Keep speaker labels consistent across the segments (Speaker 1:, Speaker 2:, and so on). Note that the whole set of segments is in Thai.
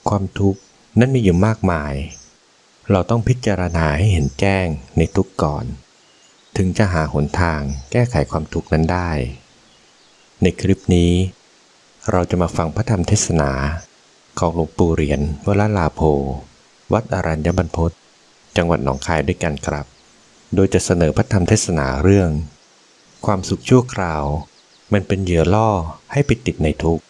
Speaker 1: ความทุกข์นั้นมีอยู่มากมายเราต้องพิจารณาให้เห็นแจ้งในทุกข์ก่อนถึงจะหาหนทางแก้ไขความทุกข์นั้นได้ในคลิปนี้เราจะมาฟังพระธรรมเทศนาของหลวงปู่เหรียญวรลาโภวัดอรัญญบรรพตจังหวัดหนองคายด้วยกันครับโดยจะเสนอพระธรรมเทศนาเรื่องความสุขชั่วคราวมันเป็นเหยื่อล่อให้ไปติดในทุกข์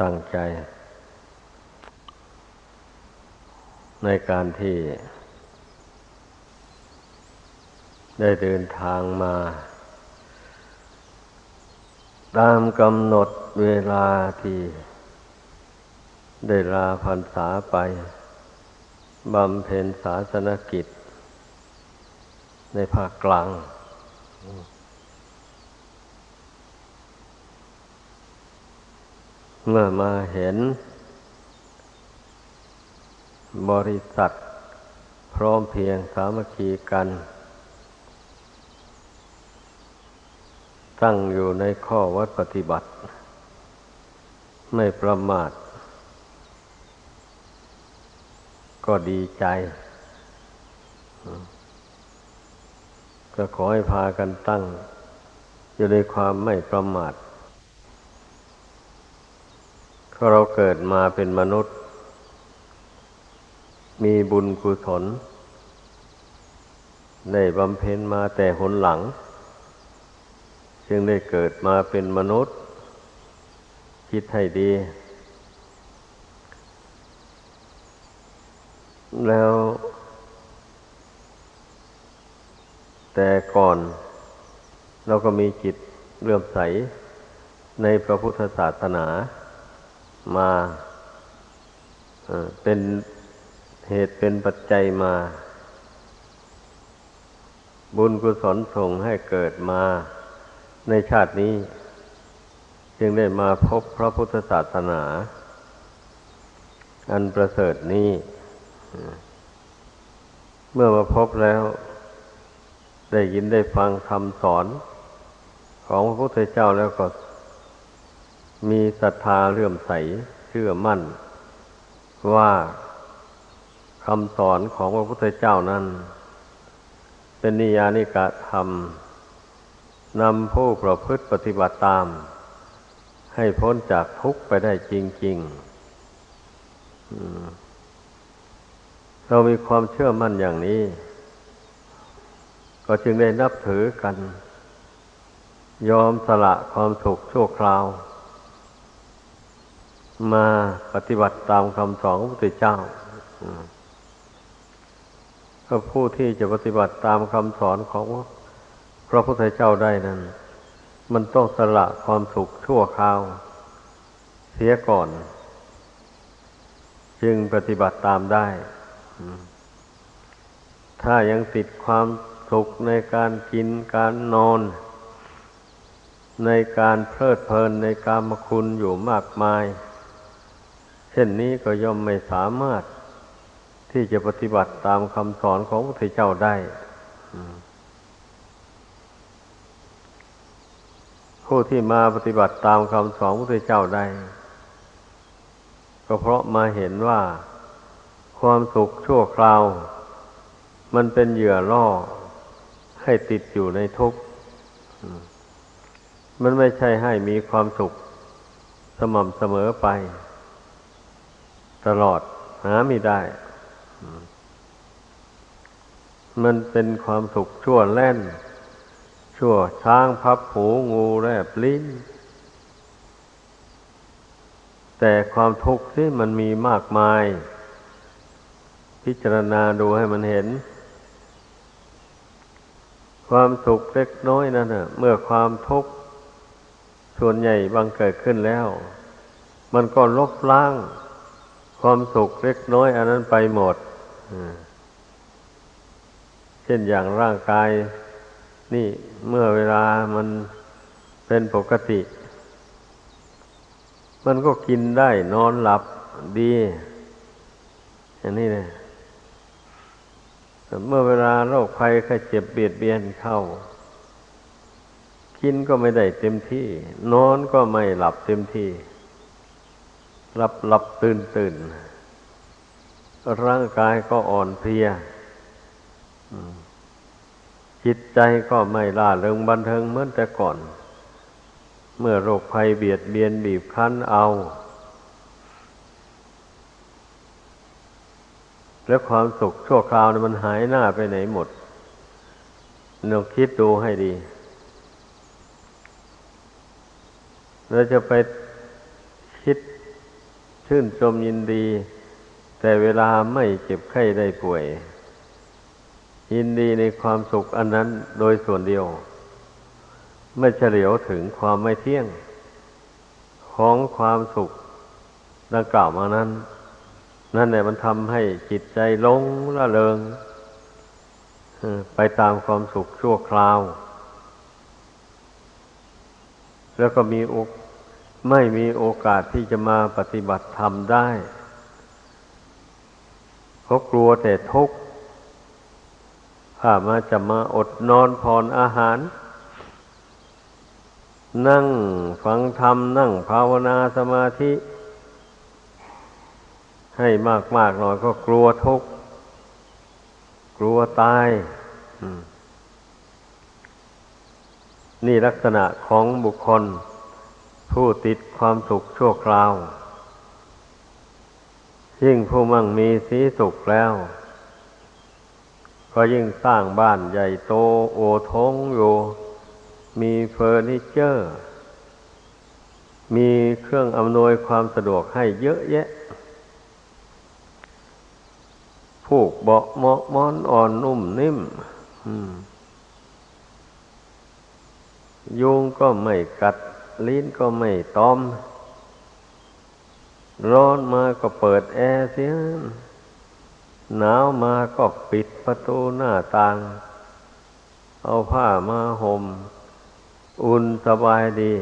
Speaker 2: ตั้งใจในการที่ได้เดินทางมาตามกำหนดเวลาที่ได้ลาพรรษาไปบำเพ็ญศาสนกิจในภาคกลางเมื่อมาเห็นบริษัทพร้อมเพรียงสามัคคีกันตั้งอยู่ในข้อวัดปฏิบัติไม่ประมาทก็ดีใจก็ขอให้พากันตั้งอยู่ในความไม่ประมาทเพราะเราเกิดมาเป็นมนุษย์มีบุญกุศลได้บำเพ็ญมาแต่หนหลังจึงได้เกิดมาเป็นมนุษย์คิดให้ดีแล้วแต่ก่อนเราก็มีจิตเลื่อมใสในพระพุทธศาสนามาเป็นเหตุเป็นปัจจัยมาบุญกุศลส่งให้เกิดมาในชาตินี้จึงได้มาพบพระพุทธศาสนาอันประเสริฐนี้เมื่อมาพบแล้วได้ยินได้ฟังคำสอนของพระพุทธเจ้าแล้วก็มีศรัทธาเลื่อมใสเชื่อมั่นว่าคำสอนของพระพุทธเจ้านั้นเป็นนิยานิกธรรมนำผู้ประพฤติปฏิบัติตามให้พ้นจากทุกข์ไปได้จริงๆเรามีความเชื่อมั่นอย่างนี้ก็จึงได้นับถือกันยอมสละความสุขชั่วคราวมาปฏิบัติตามคำสอนของพระพุทธเจ้าก็ผู้ที่จะปฏิบัติตามคำสอนของพระพุทธเจ้าได้นั้นมันต้องสละความสุขชั่วคราวเสียก่อนจึงปฏิบัติตามได้ถ้ายังติดความสุขในการกินการนอนในการเพลิดเพลินในกามคุณอยู่มากมายเช่นนี้ก็ย่อมไม่สามารถที่จะปฏิบัติตามคำสอนของพระพุทธเจ้าได้ผู้ที่มาปฏิบัติตามคำสอนพระพุทธเจ้าได้ก็เพราะมาเห็นว่าความสุขชั่วคราวมันเป็นเหยื่อล่อให้ติดอยู่ในทุกข์มันไม่ใช่ให้มีความสุขสม่ำเสมอไปตลอดหาไม่ได้มันเป็นความสุขชั่วแล่นชั่วช้างพับหูงูแลบลิ้นแต่ความทุกข์ที่มันมีมากมายพิจารณาดูให้มันเห็นความสุขเล็กน้อยนั่นน่ะเมื่อความทุกข์ส่วนใหญ่บังเกิดขึ้นแล้วมันก็ลบล้างความสุขเล็กน้อยอันนั้นไปหมดเช่นอย่างร่างกายนี่เมื่อเวลามันเป็นปกติมันก็กินได้นอนหลับดีอย่างนี้เลย เมื่อเวลาโรคภัยไข้เจ็บเบียดเบียนเข้า กินก็ไม่ได้เต็มที่นอนก็ไม่หลับเต็มที่หลับตื่นร่างกายก็อ่อนเพลียจิตใจก็ไม่ร่าเริงบันเทิงเหมือนแต่ก่อนเมื่อโรคภัยเบียดเบียนบีบคั้นเอาแล้วความสุขชั่วคราวนั้นมันหายหน้าไปไหนหมดลองคิดดูให้ดีเราจะไปคิดชื่นชมยินดีแต่เวลาไม่เจ็บไข้ได้ป่วยยินดีในความสุขอันนั้นโดยส่วนเดียวไม่เฉลียวถึงความไม่เที่ยงของความสุขดังกล่าวมานั้นนั่นแหละมันทำให้จิตใจหลงระเริงไปตามความสุขชั่วคราวแล้วก็ไม่มีโอกาสที่จะมาปฏิบัติธรรมได้เขากลัวแต่ทุกข์ถ้าจะมาอดนอนผ่อนอาหารนั่งฟังธรรมนั่งภาวนาสมาธิให้มากหน่อยก็กลัวทุกข์กลัวตายนี่ลักษณะของบุคคลผู้ติดความสุขชั่วคราวยิ่งผู้มั่งมีสีสุขแล้วก็ยิ่งสร้างบ้านใหญ่โตโอทงอยู่มีเฟอร์นิเจอร์มีเครื่องอำนวยความสะดวกให้เยอะแยะผูกเบาะเหมาะม้อนอ่อนนุ่มนิ่มยุงก็ไม่กัดลิ้นก็ไม่ตอมร้อนมาก็เปิดแอร์เสียหนาวมาก็ปิดประตูหน้าต่างเอาผ้ามาห่มอุ่นสบายดี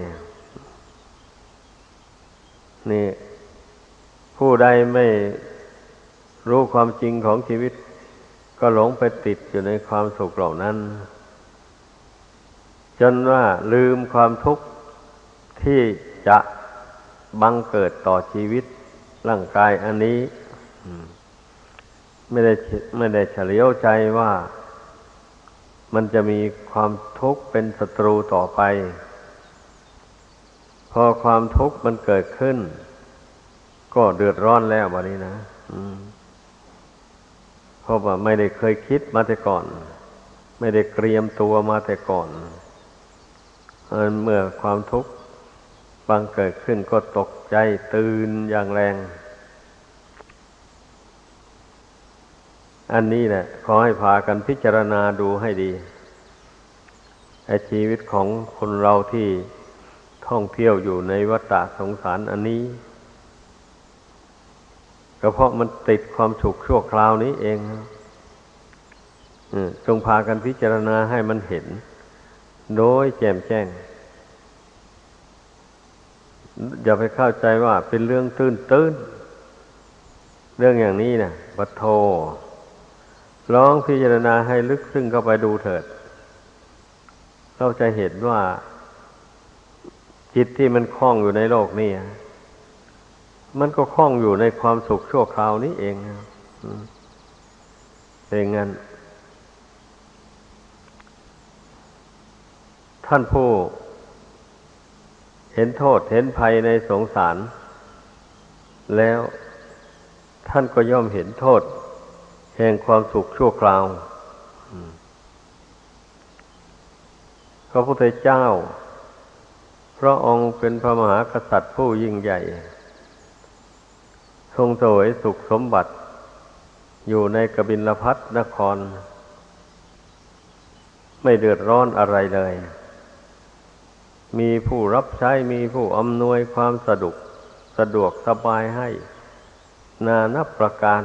Speaker 2: นี่ผู้ใดไม่รู้ความจริงของชีวิตก็หลงไปติดอยู่ในความสุขเหล่านั้นจนว่าลืมความทุกข์ที่จะบังเกิดต่อชีวิตร่างกายอันนี้ไม่ได้เฉลียวใจว่ามันจะมีความทุกข์เป็นศัตรูต่อไปพอความทุกข์มันเกิดขึ้นก็เดือดร้อนแล้วบัดนี้นะเพราะว่าไม่ได้เคยคิดมาแต่ก่อนไม่ได้เตรียมตัวมาแต่ก่อนเมื่อความทุกข์บังเกิดขึ้นก็ตกใจตื่นอย่างแรงอันนี้แหละขอให้พากันพิจารณาดูให้ดีชีวิตของคนเราที่ท่องเที่ยวอยู่ในวัฏสงสารอันนี้ก็เพราะมันติดความสุขชั่วคราวนี้เองจงพากันพิจารณาให้มันเห็นโดยแจ่มแจ้งอย่าไปเข้าใจว่าเป็นเรื่องตื้นเรื่องอย่างนี้นะปะโทลองพิจารณาให้ลึกซึ้งเข้าไปดูเถิดเราจะเห็นว่าจิตที่มันคล้องอยู่ในโลกนี้มันก็คล้องอยู่ในความสุขชั่วคราวนี้เองเป็นงั้นท่านผู้เห็นโทษเห็นภัยในสงสารแล้วท่านก็ย่อมเห็นโทษแห่งความสุขชั่วคราวพระพุทธเจ้าพระองค์เป็นพระมหากษัตริย์ผู้ยิ่งใหญ่ทรงเสวยสุขสมบัติอยู่ในกบิลพัสนครไม่เดือดร้อนอะไรเลยมีผู้รับใช้มีผู้อำนวยความสะดวกสบายให้นานับประการ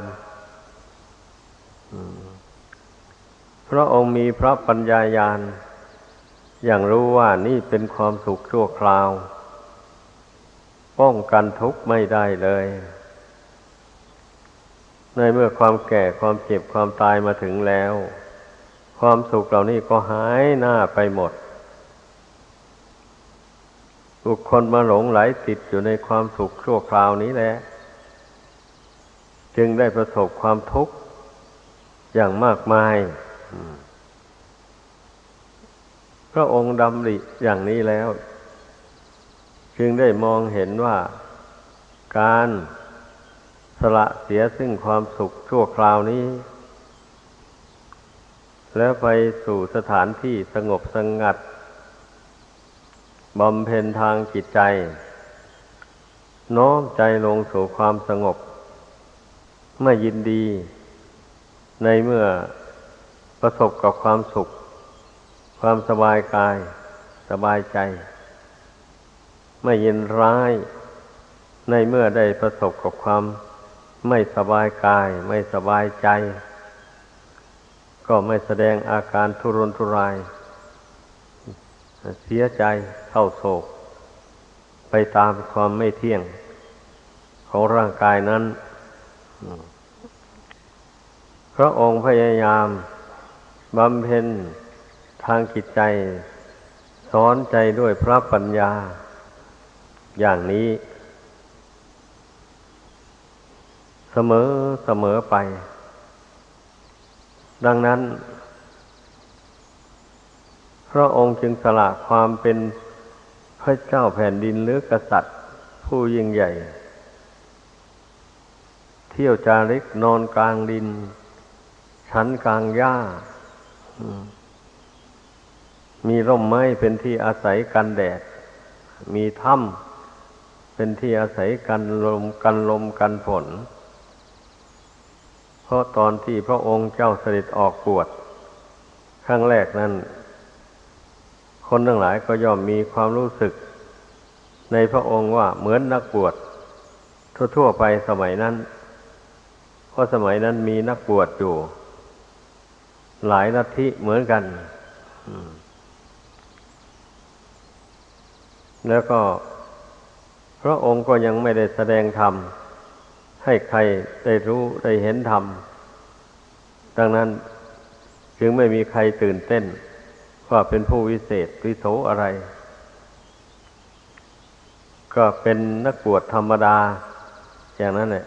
Speaker 2: พระองค์มีพระปัญญาญาณอย่างรู้ว่านี่เป็นความสุขชั่วคราวป้องกันทุกข์ไม่ได้เลยในเมื่อความแก่ความเจ็บความตายมาถึงแล้วความสุขเหล่านี้ก็หายหน้าไปหมด บุคคลมาหลงไหลติดอยู่ในความสุขชั่วคราวนี้แหละจึงได้ประสบความทุกข์อย่างมากมายพระองค์ดำริอย่างนี้แล้วจึงได้มองเห็นว่าการสละเสียซึ่งความสุขชั่วคราวนี้แล้วไปสู่สถานที่สงบสงัดบำเพ็ญทางจิตใจน้อมใจลงสู่ความสงบไม่ยินดีในเมื่อประสบกับความสุขความสบายกายสบายใจไม่ยินร้ายในเมื่อได้ประสบกับความไม่สบายกายไม่สบายใจก็ไม่แสดงอาการทุรนทุรายเสียใจเศร้าโศกไปตามความไม่เที่ยงของร่างกายนั้นพระองค์พยายามบำเพ็ญทางจิตใจสอนใจด้วยพระปัญญาอย่างนี้เสมอไปดังนั้นพระองค์จึงสละความเป็นพระเจ้าแผ่นดินหรือกษัตริย์ผู้ยิ่งใหญ่เที่ยวจาริกนอนกลางดินฉันกลางหญ้ามีร่มไม้เป็นที่อาศัยกันแดดมีถ้ำเป็นที่อาศัยกันลมกันฝนเพราะตอนที่พระองค์เจ้าเสด็จออกบวชครั้งแรกนั้นคนทั้งหลายก็ย่อมมีความรู้สึกในพระองค์ว่าเหมือนนักบวชทั่วๆไปสมัยนั้นเพราะสมัยนั้นมีนักบวชอยู่หลายลัทธิเหมือนกันแล้วก็พระองค์ก็ยังไม่ได้แสดงธรรมให้ใครได้รู้ได้เห็นธรรมดังนั้นจึงไม่มีใครตื่นเต้นว่าเป็นผู้วิเศษวิโสอะไรก็เป็นนักบวชธรรมดาอย่างนั้นแหละ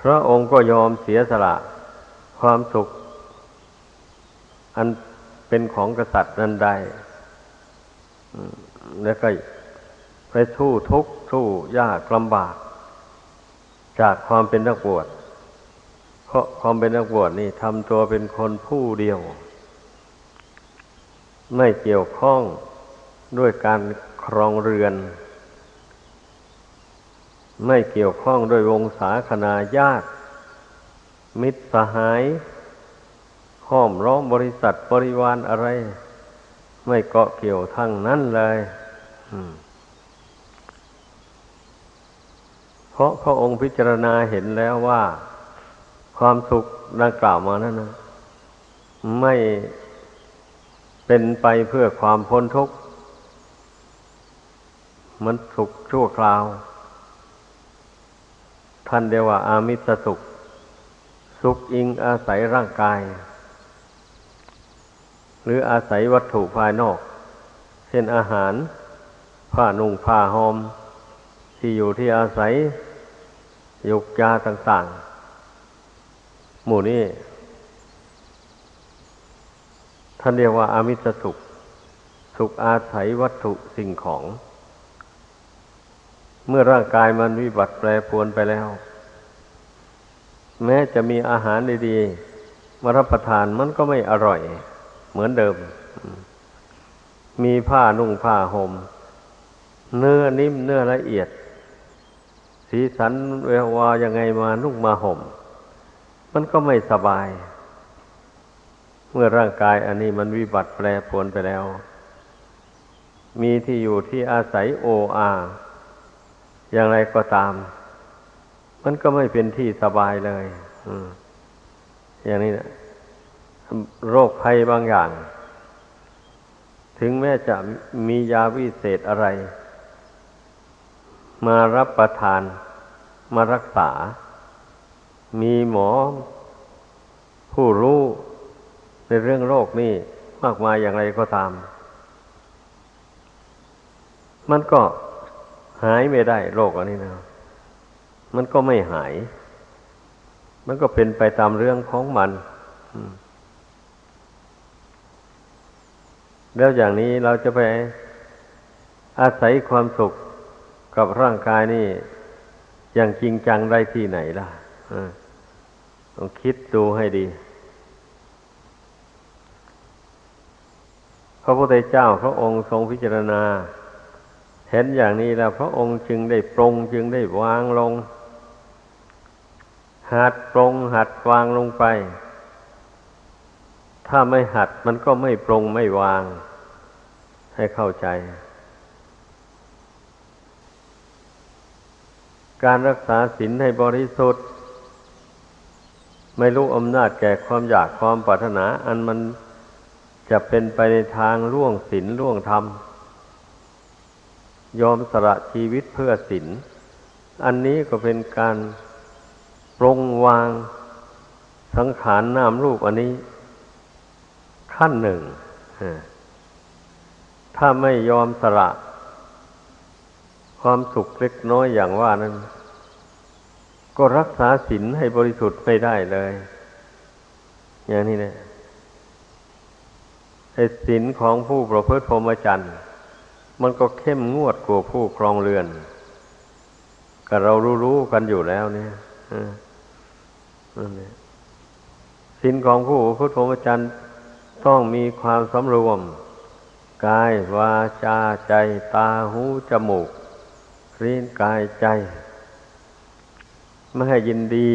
Speaker 2: พระองค์ก็ยอมเสียสละความสุขอันเป็นของกษัตริย์นั้นได้แล้วก็ไปสู้ทุกข์สู้ยากลำบากจากความเป็นนักบวชเพราะความเป็นนักบวชนี่ทำตัวเป็นคนผู้เดียวไม่เกี่ยวข้องด้วยการครองเรือนไม่เกี่ยวข้องด้วยวงศาคณาญาติมิตรสหายห้อมล้อมบริษัทบริวารอะไรไม่เกาะเกี่ยวทั้งนั้นเลยเพราะพระองค์พิจารณาเห็นแล้วว่าความสุขดังกล่าวมานั้นนะไม่เป็นไปเพื่อความพ้นทุกข์มันสุขชั่วคราวท่านเรียกว่าอามิสสุขสุขอิงอาศัยร่างกายหรืออาศัยวัตถุภายนอกเช่นอาหารผ้านุ่งผ้าห่มที่อยู่ที่อาศัยยุกยาต่างๆหมู่นี้ท่านเรียกว่าอามิสสุขสุขอาศัยวัตถุสิ่งของเมื่อร่างกายมันวิบัติแปรปรวนไปแล้วแม้จะมีอาหารดีๆมารับประทานมันก็ไม่อร่อยเหมือนเดิมมีผ้านุ่งผ้าห่มเนื้อนิ่มเนื้อละเอียดสีสันแวววาวยังไงมานุ่งมาห่มมันก็ไม่สบายเมื่อร่างกายอันนี้มันวิบัติแปรปรวนไปแล้วมีที่อยู่ที่อาศัยโอ้อาอย่างไรก็ตามมันก็ไม่เป็นที่สบายเลยอย่างนี้นะโรคภัยบางอย่างถึงแม้จะมียาวิเศษอะไรมารับประทานมารักษามีหมอผู้รู้ในเรื่องโรคนี้มากมายอย่างไรก็ตาม มันก็หายไม่ได้โรคอันนี้นะมันก็ไม่หาย มันก็เป็นไปตามเรื่องของมันแล้วอย่างนี้เราจะไปอาศัยความสุขกับร่างกายนี่อย่างจริงจังได้ที่ไหนล่ะต้องคิดดูให้ดีพระพุทธเจ้าพระองค์ทรงพิจารณาเห็นอย่างนี้แล้วพระองค์จึงได้ปรงจึงได้วางลงหัดปรงหัดวางลงไปถ้าไม่หัดมันก็ไม่ปรงไม่วางให้เข้าใจการรักษาศีลให้บริสุทธิ์ไม่รู้อำนาจแก่ความอยากความปรารถนาอันมันจะเป็นไปในทางล่วงศีลล่วงธรรมยอมสละชีวิตเพื่อศีลอันนี้ก็เป็นการปรงวางสังขารนามรูปอันนี้ขั้นหนึ่งถ้าไม่ยอมสละความสุขเล็กน้อยอย่างว่านั้นก็รักษาศีลให้บริสุทธิ์ไม่ได้เลยอย่างนี้นะไอ้ศีลของผู้ประพฤติพรหมจรรย์มันก็เข้มงวดกว่าผู้ครองเรือนก็เรารู้ๆกันอยู่แล้วเนี่ยศีลของผู้ประพฤติพรหมจรรย์ต้องมีความสำรวมกายวาจาใจตาหูจมูกลิ้นกายใจไม่ให้ยินดี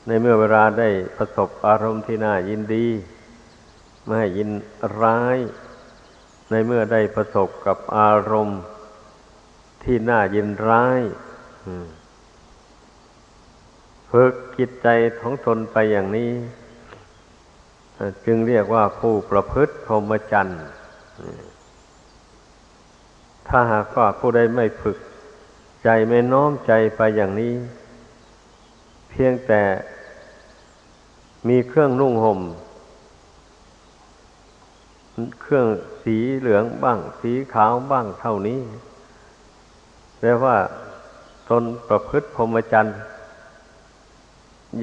Speaker 2: ในเมื่อเวลาได้ประสบอารมณ์ที่น่ายินดีไม่ให้ยินร้ายในเมื่อได้ประสบกับอารมณ์ที่น่ายินร้ายฝึกจิตใจของตนไปอย่างนี้จึงเรียกว่าผู้ประพฤติพรหมจรรย์ถ้าหากว่าผู้ใดไม่ฝึกใจไม่น้อมใจไปอย่างนี้เพียงแต่มีเครื่องนุ่งห่มเครื่องสีเหลืองบ้างสีขาวบ้างเท่านี้แปลว่าตนประพฤติพรหมจรรย์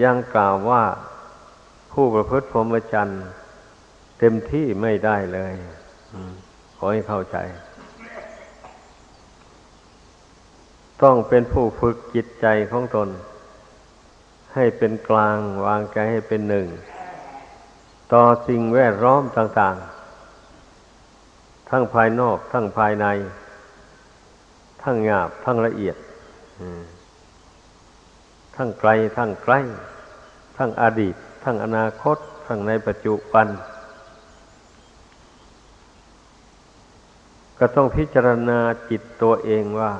Speaker 2: ยังกล่าวว่าผู้ประพฤติพรหมจรรย์เต็มที่ไม่ได้เลยขอให้เข้าใจต้องเป็นผู้ฝึกจิตใจของตนให้เป็นกลางวางใจให้เป็นหนึ่งต่อสิ่งแวดล้อมต่างๆทั้งภายนอกทั้งภายในทั้งหยาบทั้งละเอียดทั้งไกลทั้งใกล้ทั้งอดีตทั้งอนาคตทั้งในปัจจุบันก็ต้องพิจารณาจิตตัวเองว่า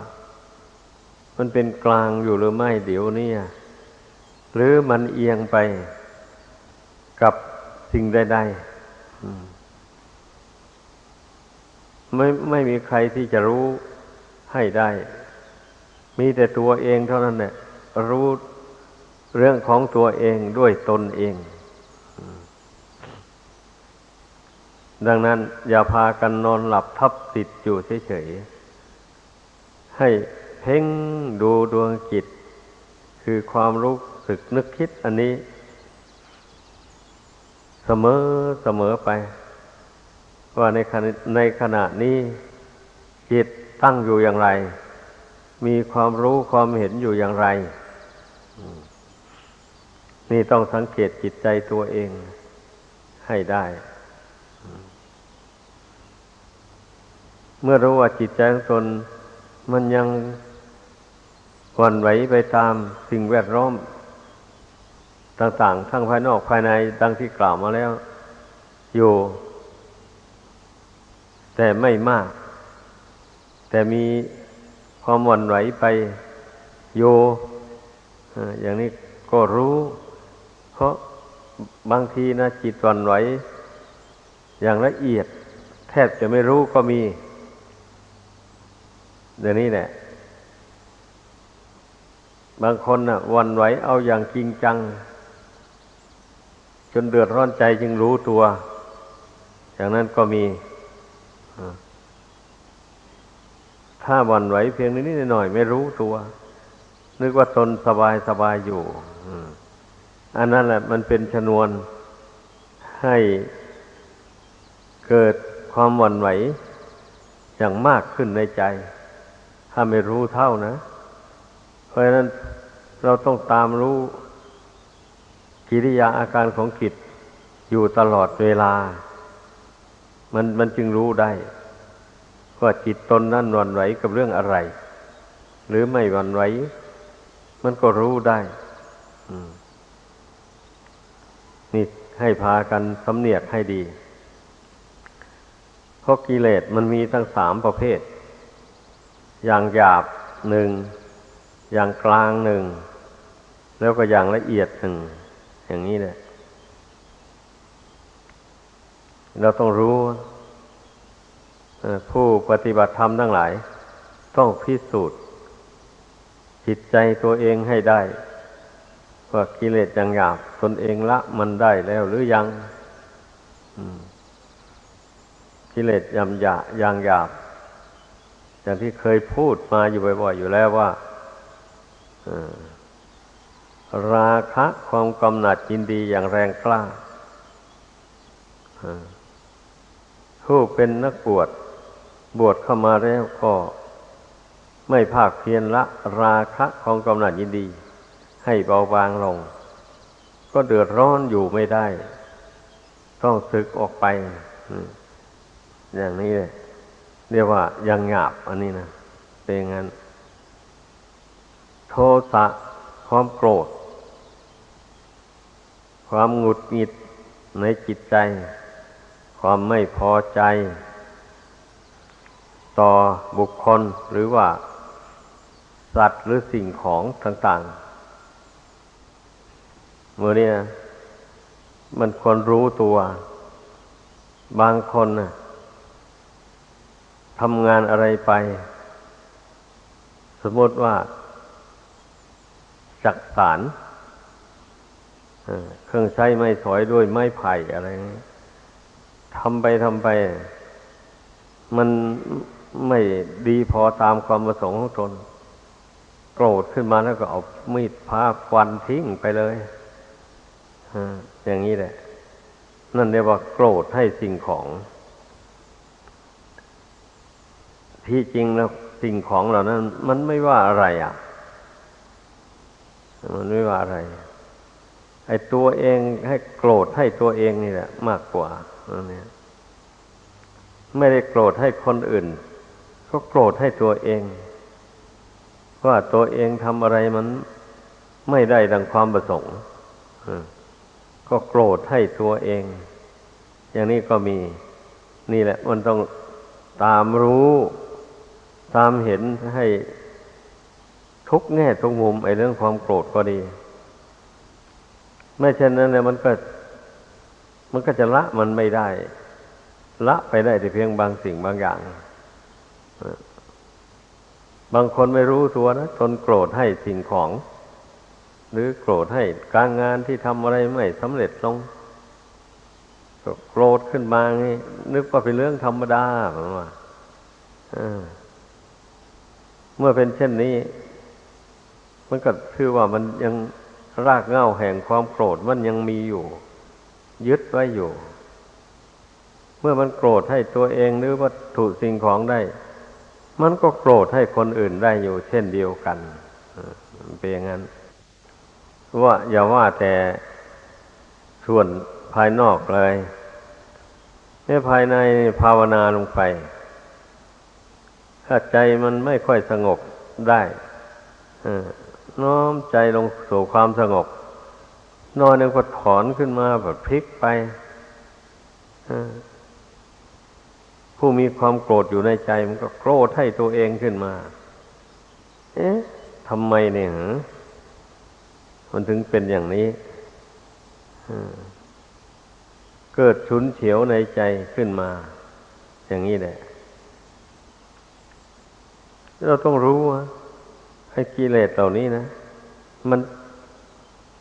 Speaker 2: มันเป็นกลางอยู่หรือไม่เดี๋ยวนี้หรือมันเอียงไปกับสิ่งใดๆไม่มีใครที่จะรู้ให้ได้มีแต่ตัวเองเท่านั้นแหละรู้เรื่องของตัวเองด้วยตนเองดังนั้นอย่าพากันนอนหลับทับติดอยู่เฉยๆให้เพ่งดูดวงจิตคือความรู้สึกนึกคิดอันนี้เสมอไปว่าในขณะนี้จิตตั้งอยู่อย่างไรมีความรู้ความเห็นอยู่อย่างไรนี่ต้องสังเกตจิตใจตัวเองให้ได้เมื่อรู้ว่าจิตใจของตนมันยังหวั่นไหวไปตามสิ่งแวดล้อมต่างๆทั้งภายนอกภายในดังที่กล่าวมาแล้วอยู่แต่ไม่มากแต่มีความหวั่นไหวไปอยู่อย่างนี้ก็รู้เพราะบางทีนะจิตหวั่นไหวอย่างละเอียดแทบจะไม่รู้ก็มีเดี๋ยวนี้แหละบางคนน่ะหวั่นไหวเอาอย่างจริงจังจนเดือดร้อนใจจึงรู้ตัวอย่างนั้นก็มี ถ้าหวั่นไหวเพียงนิดๆหน่อยๆไม่รู้ตัวนึกว่าตนสบายสบายอยู่อันนั้นแหละมันเป็นชนวนให้เกิดความหวั่นไหวอย่างมากขึ้นในใจถ้าไม่รู้เท่านะเพราะฉะนั้นเราต้องตามรู้กิริยาอาการของจิตอยู่ตลอดเวลามันจึงรู้ได้ว่าจิตตนนั่นหวั่นไหวกับเรื่องอะไรหรือไม่หวั่นไหวมันก็รู้ได้นี่ให้พากันสำเนียกให้ดีเพราะกิเลสมันมีทั้ง3ประเภทอย่างหยาบหนึ่งอย่างกลางหนึ่งแล้วก็อย่างละเอียดหนึ่งอย่างนี้แหละเราต้องรู้ผู้ปฏิบัติธรรมทั้งหลายต้องพิสูจน์จิตใจตัวเองให้ได้ว่ากิเลสอย่างหยาบตนเองละมันได้แล้วหรือยังกิเลสอย่างหยาบอย่างที่เคยพูดมาอยู่บ่อยๆอยู่แล้วว่าราคะความกำหนัดยินดีอย่างแรงกล้าผู้เป็นนักบวชเข้ามาแล้วก็ไม่ภาคเพียรละราคะความกำหนัดยินดีให้เบาบางลงก็เดือดร้อนอยู่ไม่ได้ต้องสึกออกไปอย่างนี้เลยเรียกว่ายังหยาบอันนี้นะเป็นงั้นโทสะความโกรธความหงุดหงิดในจิตใจความไม่พอใจต่อบุคคลหรือว่าสัตว์หรือสิ่งของต่างๆเมื่อนี้นะมันควรรู้ตัวบางคนนะทำงานอะไรไปสมมติว่าจักสานเครื่องใช้ไม้สอยด้วยไม้ไผ่อะไรนี้ทำไปมันไม่ดีพอตามความประสงค์ของตนโกรธขึ้นมาแล้วก็เอามีดพาฟันทิ้งไปเลยอย่างนี้แหละนั่นเรียกว่าโกรธให้สิ่งของที่จริงแล้วสิ่งของเหล่านั้นมันไม่ว่าอะไรมันไม่ว่าอะไรไอ้ตัวเองให้โกรธให้ตัวเองนี่แหละมากกว่าเนี่ยไม่ได้โกรธให้คนอื่นก็โกรธให้ตัวเองว่าตัวเองทำอะไรมันไม่ได้ดังความประสงค์ก็โกรธให้ตัวเองอย่างนี้ก็มีนี่แหละมันต้องตามรู้ตามเห็นให้ทุกแง่ทุกมุมไอ้เรื่องความโกรธก็ดีไม่เช่นนั้นเนี่ยมันก็จะละมันไม่ได้ละไปได้แต่เพียงบางสิ่งบางอย่างบางคนไม่รู้ตัวนะทนโกรธให้สิ่งของหรือโกรธให้การงานที่ทำอะไรไม่สำเร็จลงก็โกรธขึ้นมานี่นึกว่าเป็นเรื่องธรรมดาผมว่าเมื่อเป็นเช่นนี้มันก็คือว่ามันยังรากเหง้าแห่งความโกรธมันยังมีอยู่ยึดไว้อยู่เมื่อมันโกรธให้ตัวเองหรือวัตถุสิ่งของได้มันก็โกรธให้คนอื่นได้อยู่เช่นเดียวกันเป็นอย่างนั้นว่าอย่าว่าแต่ส่วนภายนอกเลยในภายในภาวนาลงไปถ้าใจมันไม่ค่อยสงบได้น้อมใจลงสู่ความสงบนอนยังก็ถอนขึ้นมาแบบพลิกไปผู้มีความโกรธอยู่ในใจมันก็โกรธให้ตัวเองขึ้นมาทำไมเนี่ยมันถึงเป็นอย่างนี้เกิดฉุนเฉียวในใจขึ้นมาอย่างนี้แหละเราต้องรู้ว่าไอ้กิเลสเหล่านี้นะมัน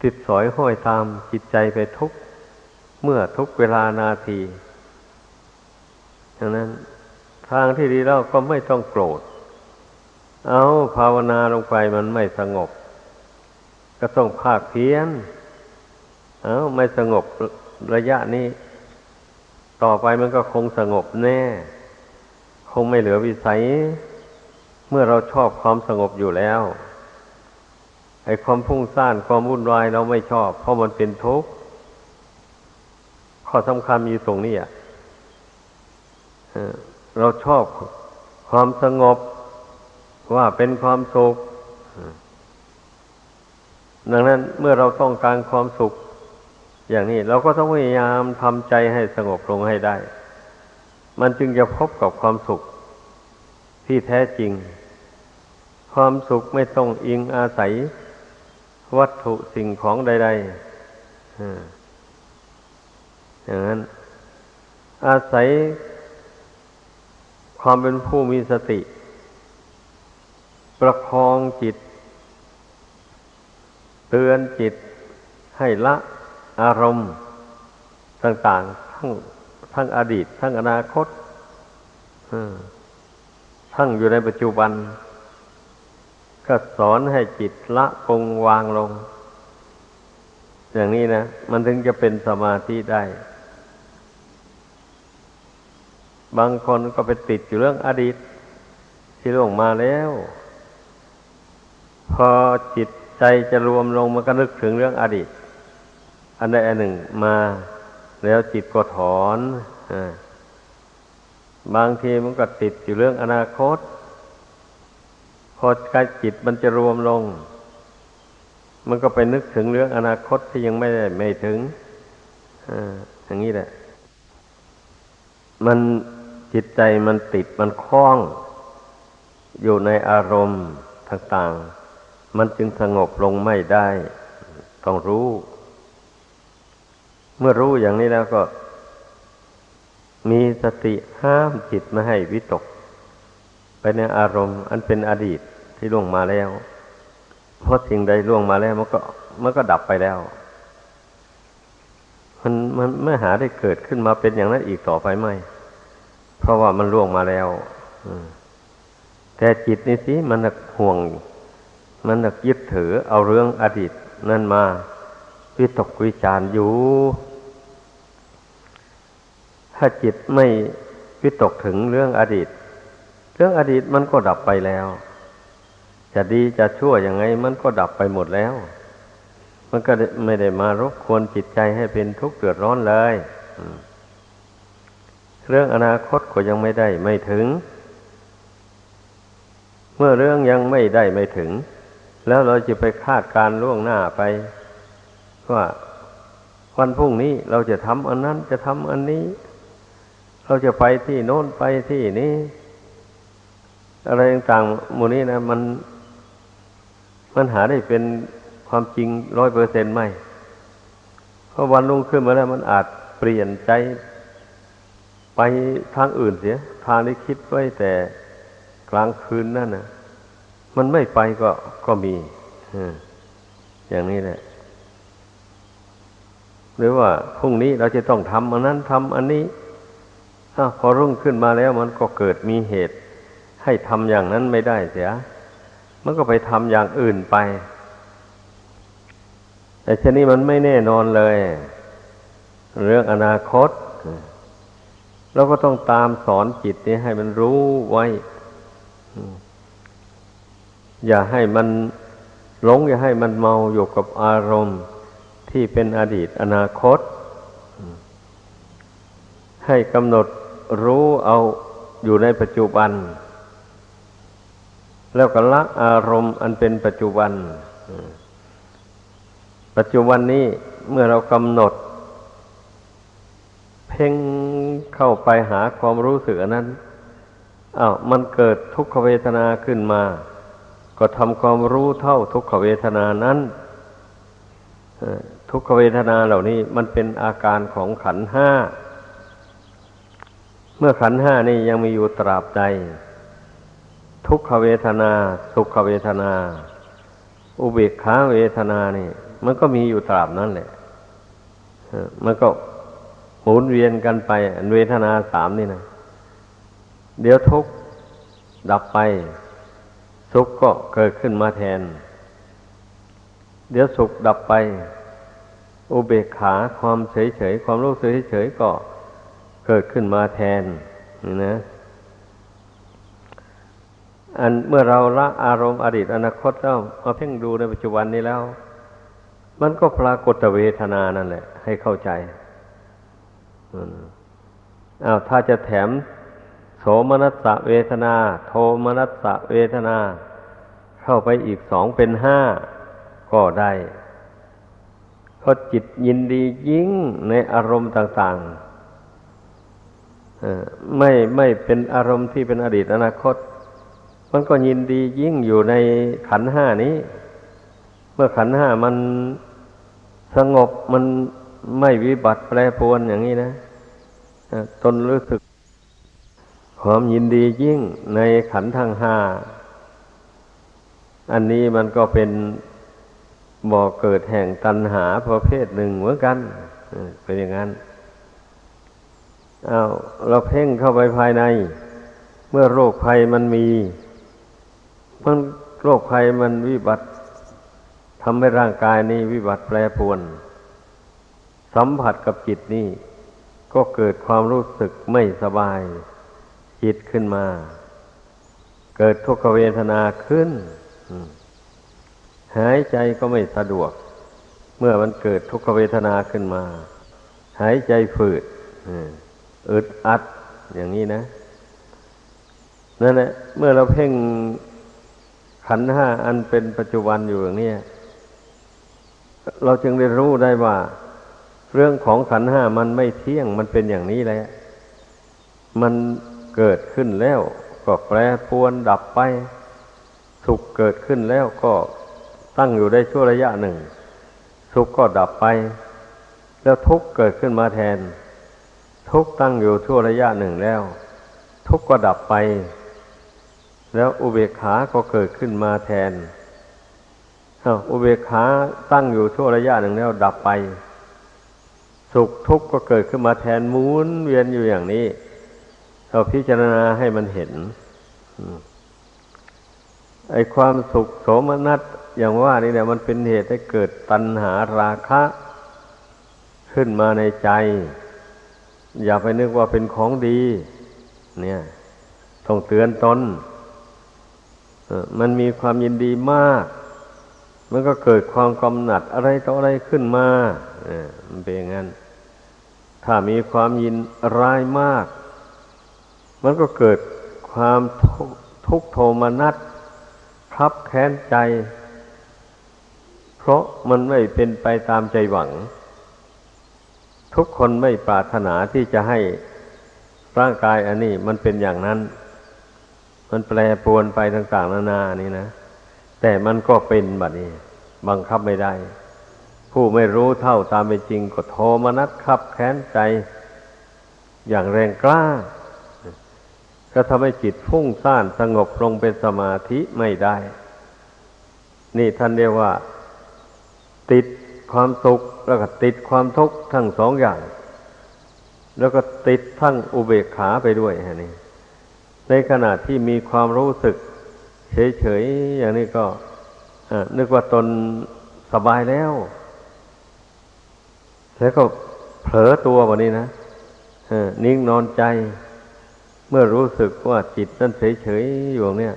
Speaker 2: ติดสอยห้อยตามจิตใจไปทุกเมื่อทุกเวลานาทีดังนั้นทางที่ดีแล้วก็ไม่ต้องโกรธ เอาภาวนาลงไปมันไม่สงบก็ต้องภาคเพียรเอาไม่สงบระยะนี้ต่อไปมันก็คงสงบแน่คงไม่เหลือวิสัยเมื่อเราชอบความสงบอยู่แล้วไอ้ความพุ่งซ่านความวุ่นวายเราไม่ชอบเพราะมันเป็นทุกข์ข้อสำคัญมีตรงนี้เราชอบความสงบว่าเป็นความสุขดังนั้นเมื่อเราต้องการความสุขอย่างนี้เราก็ต้องพยายามทำใจให้สงบลงให้ได้มันจึงจะพบกับความสุขที่แท้จริงความสุขไม่ต้องอิงอาศัยวัตถุสิ่งของใดๆอย่างนั้นอาศัยความเป็นผู้มีสติประคองจิตเตือนจิตให้ละอารมณ์ต่างๆทั้งอดีตทั้งอนาคตทั้งอยู่ในปัจจุบันก็สอนให้จิตละปรงวางลงอย่างนี้นะมันถึงจะเป็นสมาธิได้บางคนก็ไปติดอยู่เรื่องอดีตที่ล่วงมาแล้วพอจิตใจจะรวมลงมันก็นึกถึงเรื่องอดีตอันใดอันหนึ่งมาแล้วจิตก็ถอนบางทีมันก็ติดอยู่เรื่องอนาคตพอใกล้จิตมันจะรวมลงมันก็ไปนึกถึงเรื่องอนาคตที่ยังไม่ถึงอย่างนี้แหละมันจิตใจมันติดมันคล้องอยู่ในอารมณ์ต่างๆมันจึงสงบลงไม่ได้ต้องรู้เมื่อรู้อย่างนี้แล้วก็มีสติห้ามจิตไม่ให้วิตกไปในอารมณ์อันเป็นอดีตที่ล่วงมาแล้วเพราะสิ่งใดล่วงมาแล้วมันก็ดับไปแล้วมันไม่หาได้เกิดขึ้นมาเป็นอย่างนั้นอีกต่อไปไม่เพราะว่ามันล่วงมาแล้วแต่จิตนี่สิมันห่วงมันยึดถือเอาเรื่องอดีตนั่นมาวิตกวิจารอยู่ถ้าจิตไม่วิตกถึงเรื่องอดีตมันก็ดับไปแล้วจะดีจะชั่วยังไงมันก็ดับไปหมดแล้วมันก็ไม่ได้มารบกวนจิตใจให้เป็นทุกข์เดือดร้อนเลยเรื่องอนาคตก็ยังไม่ถึงเมื่อเรื่องยังไม่ถึงแล้วเราจะไปคาดการล่วงหน้าไปว่าวันพรุ่งนี้เราจะทำอันนั้นจะทำอันนี้เราจะไปที่โน้นไปที่นี้อะไรต่างๆหมู่นี้นะมันหาได้เป็นความจริง 100% ไม่เพราะวันรุ่งขึ้นมาแล้วมันอาจเปลี่ยนใจไปทางอื่นเสียทางที่คิดไว้แต่กลางคืนนั่นนะมันไม่ไปก็มีอย่างนี้แหละหรือว่าพรุ่งนี้เราจะต้องทำอันนั้นทำอันนี้พอรุ่งขึ้นมาแล้วมันก็เกิดมีเหตุให้ทำอย่างนั้นไม่ได้เสียมันก็ไปทำอย่างอื่นไปแต่ชนี้มันไม่แน่นอนเลยเรื่องอนาคตเราก็ต้องตามสอนจิตนี้ให้มันรู้ไว้อย่าให้มันหลงอย่าให้มันเมาอยู่กับอารมณ์ที่เป็นอดีตอนาคตให้กำหนดรู้เอาอยู่ในปัจจุบันแล้วก็ละอารมณ์อันเป็นปัจจุบันปัจจุบันนี้เมื่อเรากำหนดเพ่งเข้าไปหาความรู้สึกอันนั้นมันเกิดทุกขเวทนาขึ้นมาก็ทำความรู้เท่าทุกขเวทนานั้นทุกขเวทนาเหล่านี้มันเป็นอาการของขันธ์ห้าเมื่อขันธ์ห้านี่ยังมีอยู่ตราบใดทุกขเวทนาสุขเวทนาอุเบกขาเวทนานี่มันก็มีอยู่ตราบนั้นแหละมันก็หมุนเวียนกันไปเวทนาสามนี่นะเดี๋ยวทุกข์ดับไปสุ สุขก็เกิดขึ้นมาแทนเดี๋ยวสุขดับไปอุเบกขาความเฉยๆความรู้สึกเฉยๆก็เกิดขึ้นมาแทนนี่นะอันเมื่อเราละอารมณ์อดีตอนาคตแล้วมาเพ่งดูในปัจจุบันนี้แล้วมันก็ปรากฏเวทนานั่นแหละให้เข้าใจถ้าจะแถมโสมนัสสะเวทนาโทมนัสสะเวทนาเข้าไปอีก2เป็น5ก็ได้เพราะจิตยินดียิ่งในอารมณ์ต่างๆไม่เป็นอารมณ์ที่เป็นอดีตอนาคตมันก็ยินดียิ่งอยู่ในขันธ์5นี้เมื่อขันธ์5มันสงบมันไม่วิบัติแปรปรวนอย่างนี้นะตนรู้สึกความยินดียิ่งในขันธ์ทั้ง5อันนี้มันก็เป็นบ่อเกิดแห่งตัณหาประเภทหนึ่งเหมือนกันเป็นอย่างนั้นเราเพ่งเข้าไปภายในเมื่อโรคภัยมันมีโรคภัยมันวิบัติทำให้ร่างกายนี้วิบัติแปรปรวนสัมผัสกับจิตนี่ก็เกิดความรู้สึกไม่สบายจิตขึ้นมาเกิดทุกขเวทนาขึ้นหายใจก็ไม่สะดวกเมื่อมันเกิดทุกขเวทนาขึ้นมาหายใจฝืดอึดอัดอย่างนี้นะนั่นแหละเมื่อเราเพ่งขันธ์5อันเป็นปัจจุบันอยู่อย่างนี้เราจึงได้รู้ได้ว่าเรื่องของขันธ์5มันไม่เที่ยงมันเป็นอย่างนี้แหละมันเกิดขึ้นแล้วก็แปรปรวนดับไปสุขเกิดขึ้นแล้วก็ตั้งอยู่ได้ชั่วระยะหนึ่งสุขก็ดับไปแล้วทุกข์เกิดขึ้นมาแทนทุกข์ตั้งอยู่ชั่วระยะหนึ่งแล้วทุกข์ก็ดับไปแล้วอุเบกขาก็เกิดขึ้นมาแทนอุเบกขาตั้งอยู่ชั่วระยะหนึ่งแล้วดับไปสุขทุกข์ก็เกิดขึ้นมาแทนหมุนเวียนอยู่อย่างนี้เราพิจารณาให้มันเห็นไอ้ความสุขโสมนัสอย่างว่านี่เนี่ยมันเป็นเหตุให้เกิดตัณหาราคะขึ้นมาในใจอย่าไปนึกว่าเป็นของดีเนี่ยต้องเตือนตนมันมีความยินดีมากมันก็เกิดความกำหนัดอะไรต่ออะไรขึ้นมามันเป็นอย่างนั้นถ้ามีความยินร้ายมากมันก็เกิดความทุกข์โทมนัสคับแค้นใจเพราะมันไม่เป็นไปตามใจหวังทุกคนไม่ปรารถนาที่จะให้ร่างกายอันนี้มันเป็นอย่างนั้นมันแปรปรวนไปต่างๆนานานี่นะแต่มันก็เป็นบัดนี้บังคับไม่ได้ผู้ไม่รู้เท่าตามเป็นจริงก็โทมนัสคับแค้นใจอย่างแรงกล้าก็ทำให้จิตฟุ้งซ่านสงบลงเป็นสมาธิไม่ได้นี่ท่านเรียกว่าติดความสุขแล้วก็ติดความทุกข์ทั้งสองอย่างแล้วก็ติดทั้งอุเบกขาไปด้วยฮะนี่ในขณะที่มีความรู้สึกเฉยๆอย่างนี้ก็นึกว่าตนสบายแล้วแล้วก็เผลอตัวแบบนี้นะนิ่งนอนใจเมื่อรู้สึกว่าจิตนั้นเฉยๆอยู่เนี่ย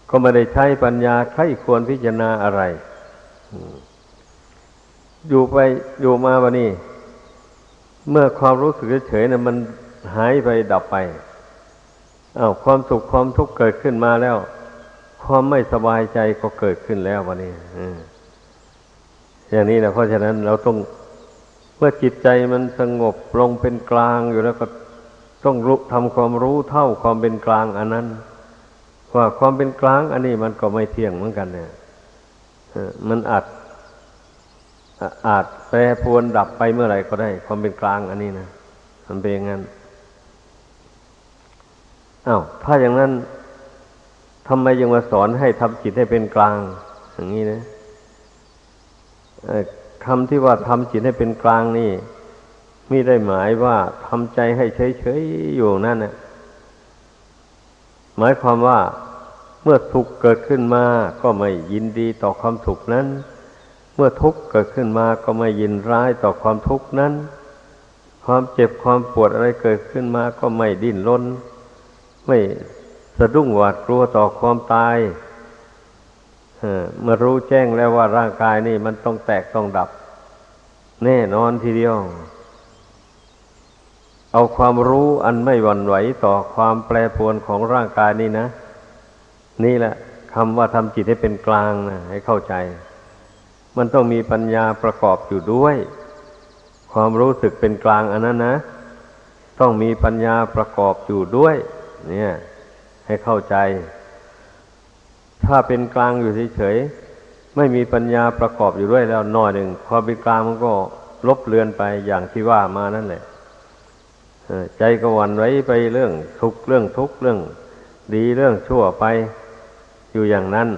Speaker 2: ก็ไม่ได้ใช้ปัญญาใคร่ควรพิจารณาอะไรอยู่ไปอยู่มาวันนี้เมื่อความรู้สึกเฉยๆเนี่ยมันหายไปดับไปความสุขความทุกข์เกิดขึ้นมาแล้วความไม่สบายใจก็เกิดขึ้นแล้ววันนี้อย่างนี้นะเพราะฉะนั้นเราต้องเมื่อจิตใจมันสงบลงเป็นกลางอยู่แล้วก็ต้องทำความรู้เท่าความเป็นกลางอันนั้นว่าความเป็นกลางอันนี้มันก็ไม่เที่ยงเหมือนกันเนี่ยมันอาจแปรปรวนดับไปเมื่อไหร่ก็ได้ความเป็นกลางอันนี้นะมันเป็นอย่างนั้นถ้าอย่างนั้นทำไมยังมาสอนให้ทำจิตให้เป็นกลางอย่างนี้นะคำที่ว่าทำจิตให้เป็นกลางนี่ไม่ได้หมายว่าทำใจให้เฉยๆอยู่นั่นนะหมายความว่า เมื่อสุขเกิดขึ้นมาก็ไม่ยินดีต่อความสุขนั้นเมื่อทุกข์เกิดขึ้นมาก็ไม่ยินร้ายต่อความทุกข์นั้นความเจ็บความปวดอะไรเกิดขึ้นมาก็ไม่ดิ้นรนไม่สะดุ้งหวาดกลัวต่อความตายเมื่อรู้แจ้งแล้วว่าร่างกายนี่มันต้องแตกต้องดับแน่นอนทีเดียวเอาความรู้อันไม่หวั่นไหวต่อความแปรปรวนของร่างกายนี่นะนี่แหละคำว่าทำจิตให้เป็นกลางนะให้เข้าใจมันต้องมีปัญญาประกอบอยู่ด้วยความรู้สึกเป็นกลางอันนั้นนะต้องมีปัญญาประกอบอยู่ด้วยเนี่ยให้เข้าใจถ้าเป็นกลางอยู่เฉยๆไม่มีปัญญาประกอบอยู่ด้วยแล้วหน่อยหนึ่งความเป็นกลางมันก็ลบเลือนไปอย่างที่ว่ามานั่นแหละใจก็หวั่นไหวไปเรื่องสุขเรื่องทุกข์เรื่องดีเรื่องชั่วไปอยู่อย่างนั้น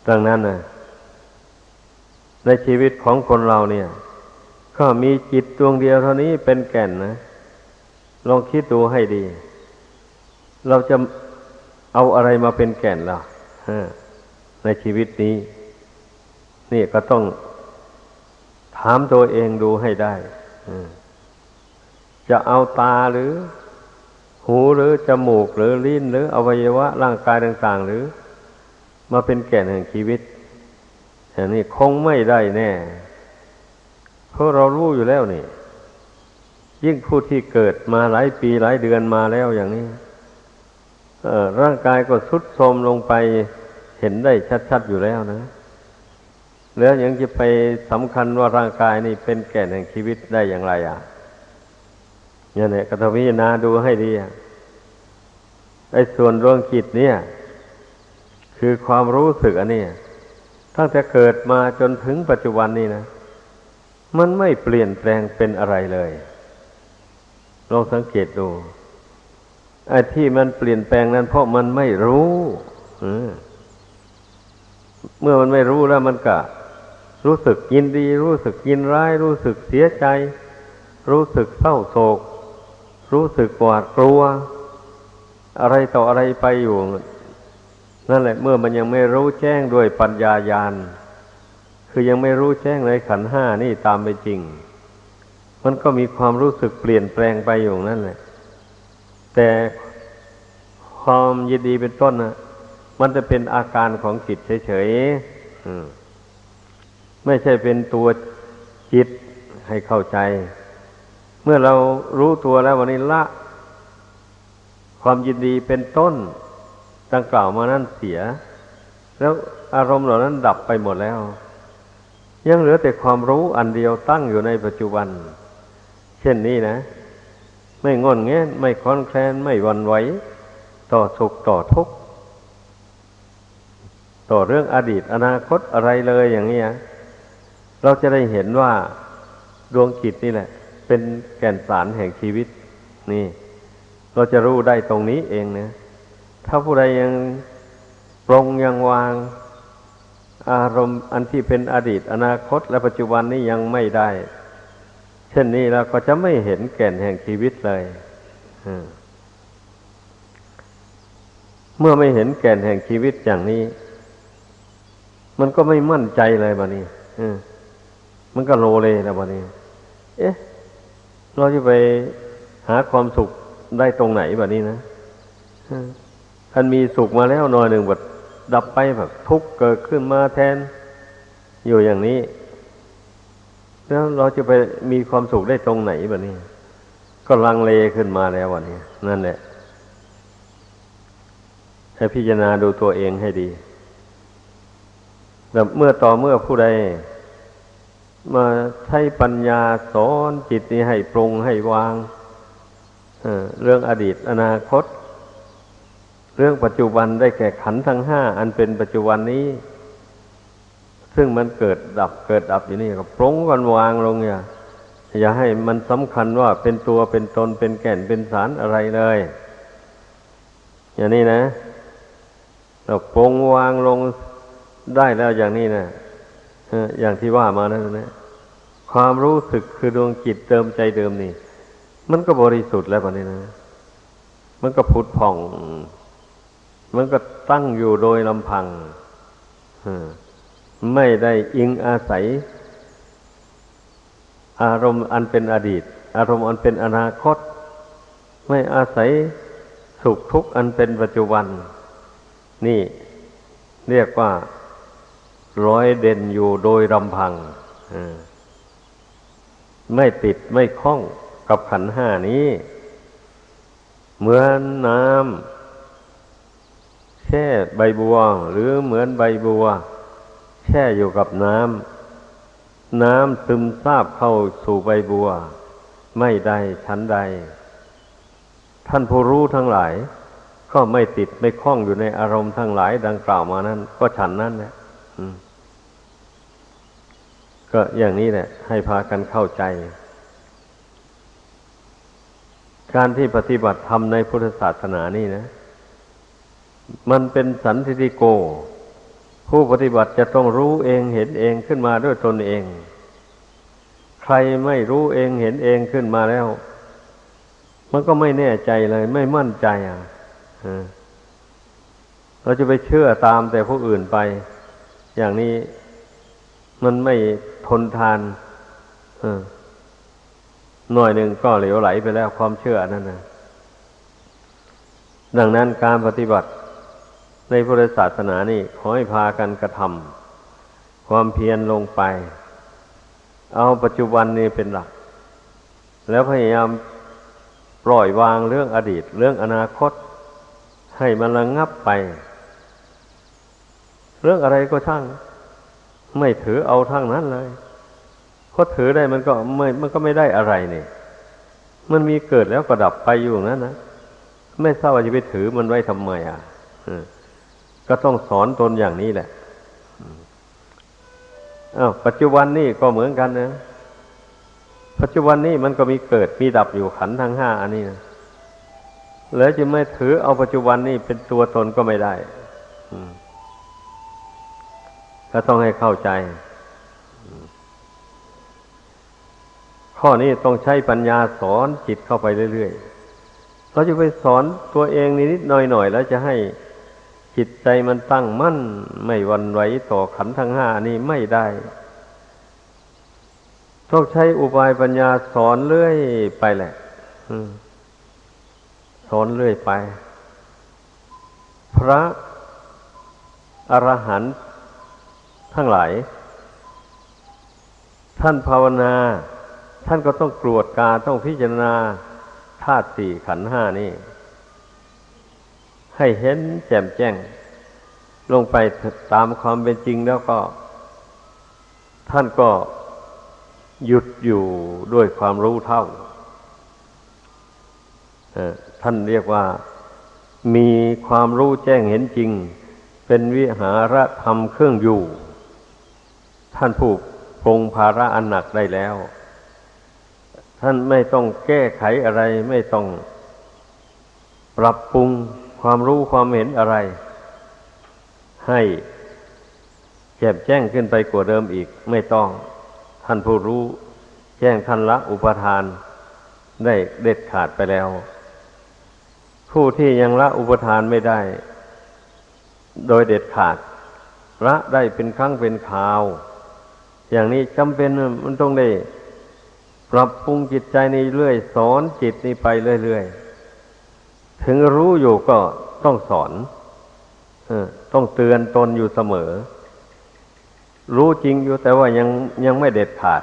Speaker 2: ดังนั้นนะในชีวิตของคนเราเนี่ยก็มีจิตดวงเดียวเท่านี้เป็นแก่นนะลองคิดดูให้ดีเราจะเอาอะไรมาเป็นแก่นล่ะในชีวิตนี้นี่ก็ต้องถามตัวเองดูให้ได้จะเอาตาหรือหูหรือจมูกหรือลิ้นหรืออวัยวะร่างกายต่างๆหรือมาเป็นแก่นแห่งชีวิตอย่างนี้คงไม่ได้แน่เพราะเรารู้อยู่แล้วนี่ยิ่งผู้ที่เกิดมาหลายปีหลายเดือนมาแล้วอย่างนี้ร่างกายก็ทรุดโทรมลงไปเห็นได้ชัดๆอยู่แล้วนะแล้วยังจะไปสำคัญว่าร่างกายนี่เป็นแก่นแห่งชีวิตได้อย่างไรเนี่ยก็ต้องพิจารณาดูให้ดีไอ้ส่วนดวงจิตเนี่ยคือความรู้สึกอันนี้ตั้งแต่เกิดมาจนถึงปัจจุบันนี้นะมันไม่เปลี่ยนแปลงเป็นอะไรเลยลองสังเกตดูไอ้ที่มันเปลี่ยนแปลงนั้นเพราะมันไม่รู้เมื่อมันไม่รู้แล้วมันก็รู้สึกยินดีรู้สึกยินร้ายรู้สึกเสียใจรู้สึกเศร้าโศกรู้สึกหวาดกลัวอะไรต่ออะไรไปอยู่นั่นแหละเมื่อมันยังไม่รู้แจ้งด้วยปัญญาญาณคือยังไม่รู้แจ้งในขันธ์ห้านี่ตามไปจริงมันก็มีความรู้สึกเปลี่ยนแปลงไปอยู่นั่นแหละแต่ความยินดีเป็นต้นนะมันจะเป็นอาการของจิตเฉยๆไม่ใช่เป็นตัวจิตให้เข้าใจเมื่อเรารู้ตัวแล้ววันนี้ละความยินดีเป็นต้นดังกล่าวมานั่นเสียแล้วอารมณ์เหล่านั้นดับไปหมดแล้วยังเหลือแต่ความรู้อันเดียวตั้งอยู่ในปัจจุบันเช่นนี้นะไม่งอนแงนไม่คลอนแคลนไม่หวั่นไหวต่อสุขต่อทุกข์ต่อเรื่องอดีตอนาคตอะไรเลยอย่างนี้เราจะได้เห็นว่าดวงจิตนี่แหละเป็นแก่นสารแห่งชีวิตนี่เราจะรู้ได้ตรงนี้เองนะถ้าผู้ใดยังปรงยังวางอารมณ์อันที่เป็นอดีตอนาคตและปัจจุบันนี้ยังไม่ได้เช่นนี้เราก็จะไม่เห็นแก่นแห่งชีวิตเลยเมื่อไม่เห็นแก่นแห่งชีวิตอย่างนี้มันก็ไม่มั่นใจเลยบัดนี้มันก็โลเลแล้วบัดนี้เราจะไปหาความสุขได้ตรงไหนบัดนี้นะท่านมีสุขมาแล้วหน่อยหนึ่งแบบดับไปแบบทุกข์เกิดขึ้นมาแทนอยู่อย่างนี้แล้วเราจะไปมีความสุขได้ตรงไหนบัดนี้ก็ลังเลขึ้นมาแล้ววันนี้นั่นแหละให้พิจารณาดูตัวเองให้ดีแต่เมื่อผู้ใดมาใช้ปัญญาสอนจิตนี้ให้ปรุงให้วางเรื่องอดีตอนาคตเรื่องปัจจุบันได้แก่ขันธ์ทั้งห้าอันเป็นปัจจุบันนี้ซึ่งมันเกิดดับอยู่นี่ก็ปรุงกันวางลงอย่าให้มันสำคัญว่าเป็นตัวเป็นตนเป็นแก่นเป็นสารอะไรเลยอย่างนี้นะเราปรุงวางลงได้แล้วอย่างนี้นะอย่างที่ว่ามานั่นนะความรู้สึกคือดวงจิตเติมใจเดิมนี่มันก็บริสุทธิ์แล้วแบบนี้นะ มันก็ผุดผ่อง มันก็ตั้งอยู่โดยลำพังไม่ได้อิงอาศัยอารมณ์อันเป็นอดีตอารมณ์อันเป็นอนาคตไม่อาศัยสุขทุกข์อันเป็นปัจจุบันนี่เรียกว่าร้อยเด่นอยู่โดยลำพังไม่ติดไม่คล้องกับขันธ์ห้านี้เหมือนน้ำแช่ใบบัวหรือเหมือนใบบัวแช่อยู่กับน้ำซึมซาบเข้าสู่ใบบัวไม่ได้ชั้นใดท่านผู้รู้ทั้งหลายก็ไม่ติดไม่คล้องอยู่ในอารมณ์ทั้งหลายดังกล่าวมานั้นก็ฉันนั้นแหละก็อย่างนี้แหละให้พากันเข้าใจการที่ปฏิบัติธรรมในพุทธศาสนานี่นะมันเป็นสันทิฏฐิโกผู้ปฏิบัติจะต้องรู้เองเห็นเองขึ้นมาด้วยตนเองใครไม่รู้เองเห็นเองขึ้นมาแล้วมันก็ไม่แน่ใจเลยไม่มั่นใจเราจะไปเชื่อตามแต่ผู้อื่นไปอย่างนี้มันไม่ทนทานหน่อยหนึ่งก็เหลวไหลไปแล้วความเชื่อนั่นนะดังนั้นการปฏิบัติในพุทธศาสนานี่ขอให้พากันกระทำความเพียรลงไปเอาปัจจุบันนี้เป็นหลักแล้วพยายามปล่อยวางเรื่องอดีตเรื่องอนาคตให้มันระงับไปเรื่องอะไรก็ช่างไม่ถือเอาทั้งนั้นเลยเพราะถือได้มันก็ไม่ได้อะไรนี่มันมีเกิดแล้วก็ดับไปอยู่อย่างนั้นนะไม่ทราบว่าจะไปถือมันไว้ทำไมก็ต้องสอนตนอย่างนี้แหละปัจจุบันนี่ก็เหมือนกันนะปัจจุบันนี่มันก็มีเกิดมีดับอยู่ขันธ์ทั้งห้าอันนี้นะแล้วจะไม่ถือเอาปัจจุบันนี่เป็นตัวตนก็ไม่ได้ก็ต้องให้เข้าใจข้อนี้ต้องใช้ปัญญาสอนจิตเข้าไปเรื่อยๆเราจะไปสอนตัวเองนิดๆหน่อยๆแล้วจะให้จิตใจมันตั้งมั่นไม่หวั่นไหวต่อขันธ์ทั้งห้านี่ไม่ได้ต้องใช้อุบายปัญญาสอนเรื่อยไปแหละสอนเรื่อยไปพระอรหันต์ทั้งหลายท่านภาวนาท่านก็ต้องกรวดกาต้องพิจารณาธาตุสี่ขันธ์ห้านี่ให้เห็นแจ่มแจ้งลงไปตามความเป็นจริงแล้วก็ท่านก็หยุดอยู่ด้วยความรู้เท่าท่านเรียกว่ามีความรู้แจ้งเห็นจริงเป็นวิหารธรรมเครื่องอยู่ท่านผู้ปรงภาระอันหนักได้แล้วท่านไม่ต้องแก้ไขอะไรไม่ต้องปรับปรุงความรู้ความเห็นอะไรให้แจ่มแจ้งขึ้นไปกว่าเดิมอีกไม่ต้องท่านผู้รู้แจ้งท่านละอุปทานได้เด็ดขาดไปแล้วผู้ที่ยังละอุปทานไม่ได้โดยเด็ดขาดละได้เป็นครั้งเป็นคราวอย่างนี้จำเป็นมันต้องได้ปรับปรุงจิตใจนี้เรื่อยสอนจิตนี้ไปเรื่อยๆถึงรู้อยู่ก็ต้องสอนต้องเตือนตนอยู่เสมอรู้จริงอยู่แต่ว่ายังไม่เด็ดขาด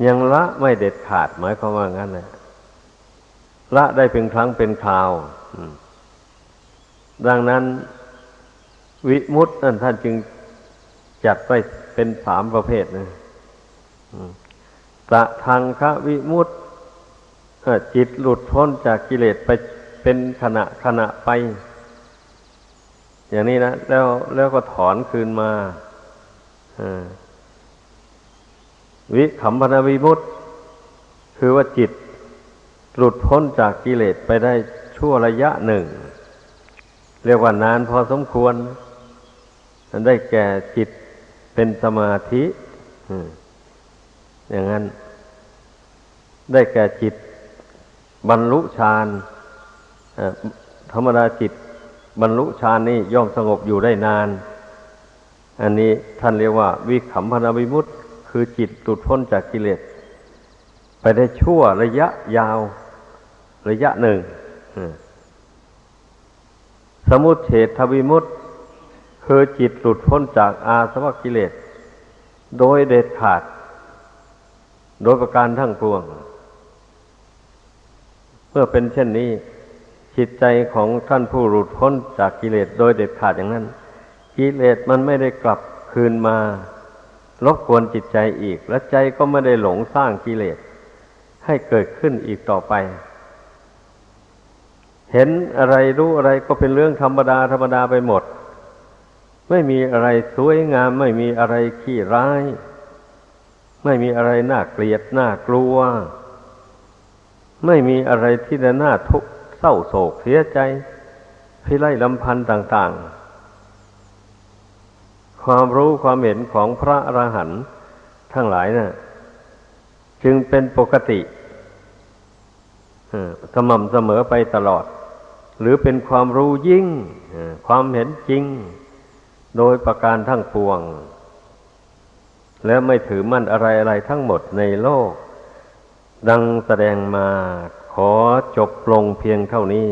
Speaker 2: ยังละไม่เด็ดขาดหมายความว่างั้นแหละละได้เป็นครั้งเป็นคราวดังนั้นวิมุตตินั่นท่านจึงจัดไว้เป็นสามประเภทนะตะทังคะวิมุตติจิตหลุดพ้นจากกิเลสไปเป็นขณะไปอย่างนี้นะแล้วก็ถอนคืนมาวิคัมภนวิมุตติคือว่าจิตหลุดพ้นจากกิเลสไปได้ชั่วระยะหนึ่งเรียกว่านานพอสมควรได้แก่จิตเป็นสมาธิอย่างนั้นได้แก่จิตบรรลุฌาน ธรรมดาจิตบรรลุฌานนี่ย่อมสงบอยู่ได้นานอันนี้ท่านเรียกว่าวิคัมภนวิมุตติคือจิตหลุดพ้นจากกิเลสไปได้ชั่วระยะยาวระยะหนึ่งสมุจเฉทวิมุตติคือจิตหลุดพ้นจากอาสวะกิเลสโดยเด็ดขาดโดยประการทั้งปวงเมื่อเป็นเช่นนี้จิตใจของท่านผู้หลุดพ้นจากกิเลสโดยเด็ดขาดอย่างนั้นกิเลสมันไม่ได้กลับคืนมารบกวนจิตใจอีกและใจก็ไม่ได้หลงสร้างกิเลสให้เกิดขึ้นอีกต่อไปเห็นอะไรรู้อะไรก็เป็นเรื่องธรรมดาไปหมดไม่มีอะไรสวยงามไม่มีอะไรขี้ร้ายไม่มีอะไรน่าเกลียดน่ากลัวไม่มีอะไรที่จะน่าทุกข์เศร้าโศกเสียใจพิไรลำพันธ์ต่างๆความรู้ความเห็นของพระอรหันต์ทั้งหลายน่ะจึงเป็นปกติสม่ำเสมอไปตลอดหรือเป็นความรู้ยิ่งความเห็นจริงโดยประการทั้งปวงและไม่ถือมั่นอะไรทั้งหมดในโลกดังแสดงมาขอจบลงเพียงเท่านี้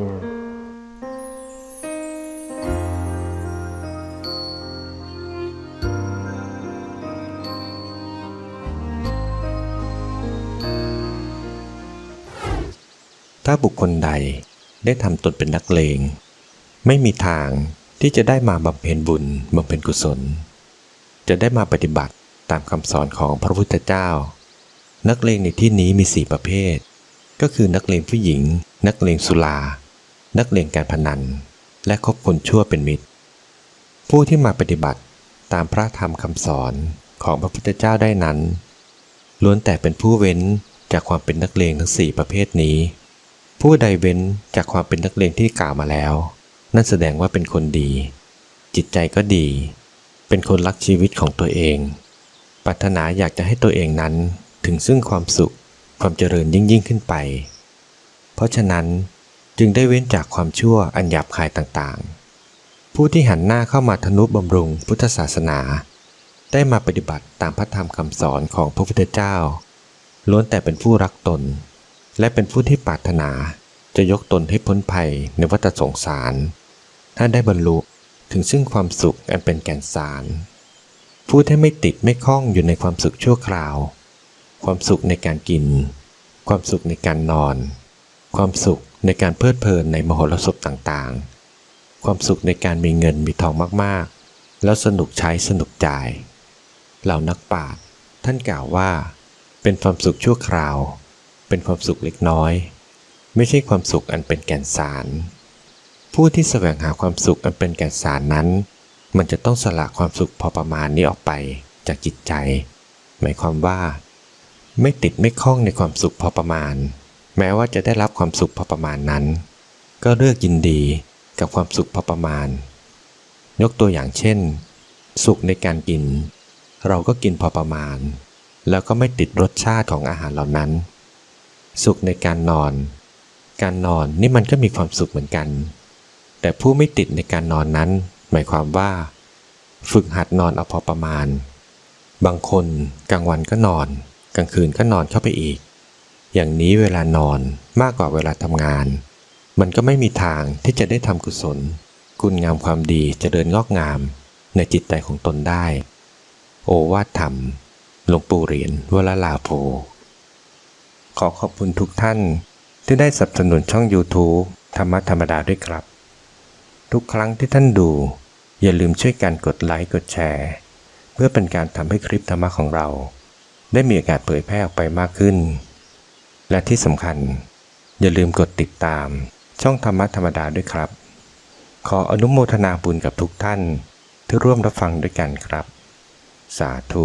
Speaker 1: ถ้าบุคคลใดได้ทำตนเป็นนักเลงไม่มีทางที่จะได้มาบำเพ็ญบุญบำเพ็ญกุศลจะได้มาปฏิบัติตามคำสอนของพระพุทธเจ้านักเลงในที่นี้มี4ประเภทก็คือนักเลงผู้หญิงนักเลงสุรานักเลงการพนันและคบคนชั่วเป็นมิตรผู้ที่มาปฏิบัติตามพระธรรมคำสอนของพระพุทธเจ้าได้นั้นล้วนแต่เป็นผู้เว้นจากความเป็นนักเลงทั้ง4ประเภทนี้ผู้ใดเว้นจากความเป็นนักเลงที่กล่าวมาแล้วนั่นแสดงว่าเป็นคนดีจิตใจก็ดีเป็นคนรักชีวิตของตัวเองปรารถนาอยากจะให้ตัวเองนั้นถึงซึ่งความสุขความเจริญยิ่งขึ้นไปเพราะฉะนั้นจึงได้เว้นจากความชั่วอันหยาบคายต่างๆผู้ที่หันหน้าเข้ามาทนุบำรุงพุทธศาสนาได้มาปฏิบัติตามพระธรรมคำสอนของพระพุทธเจ้าล้วนแต่เป็นผู้รักตนและเป็นผู้ที่ปรารถนาจะยกตนให้พ้นภัยในวัฏสงสารถ้าได้บรรลุถึงซึ่งความสุขอันเป็นแก่นสารผู้ที่ไม่ติดไม่คล้องอยู่ในความสุขชั่วคราวความสุขในการกินความสุขในการนอนความสุขในการเพลิดเพลินในมโหรสพต่างๆความสุขในการมีเงินมีทองมากๆแล้วสนุกใช้สนุกจ่ายเหล่านักปราชญ์ท่านกล่าวว่าเป็นความสุขชั่วคราวเป็นความสุขเล็กน้อยไม่ใช่ความสุขอันเป็นแก่นสารผู้ที่แสวงหาความสุขอันเป็นแก่นสารนั้นมันจะต้องสละความสุขพอประมาณนี้ออกไปจากจิตใจหมายความว่าไม่ติดไม่คล้องในความสุขพอประมาณแม้ว่าจะได้รับความสุขพอประมาณนั้นก็เลือกยินดีกับความสุขพอประมาณยกตัวอย่างเช่นสุขในการกินเราก็กินพอประมาณแล้วก็ไม่ติดรสชาติของอาหารเหล่านั้นสุขในการนอนนี่มันก็มีความสุขเหมือนกันแต่ผู้ไม่ติดในการนอนนั้นหมายความว่าฝึกหัดนอนเอาพอประมาณบางคนกลางวันก็นอนกลางคืนก็นอนเข้าไปอีกอย่างนี้เวลานอนมากกว่าเวลาทำงานมันก็ไม่มีทางที่จะได้ทำกุศลคุณงามความดีเจริญงอกงามในจิตใจของตนได้โอวาทธรรมหลวงปู่เหรียญวรลาโภขอขอบคุณทุกท่านที่ได้สนับสนุนช่อง YouTube ธรรมะธรรมดาด้วยครับทุกครั้งที่ท่านดูอย่าลืมช่วยกันกดไลค์กดแชร์เพื่อเป็นการทำให้คลิปธรรมะของเราได้มีโอกาสเผยแพร่ออกไปมากขึ้นและที่สำคัญอย่าลืมกดติดตามช่องธรรมะธรรมดาด้วยครับขออนุโมทนาบุญกับทุกท่านที่ร่วมรับฟังด้วยกันครับสาธุ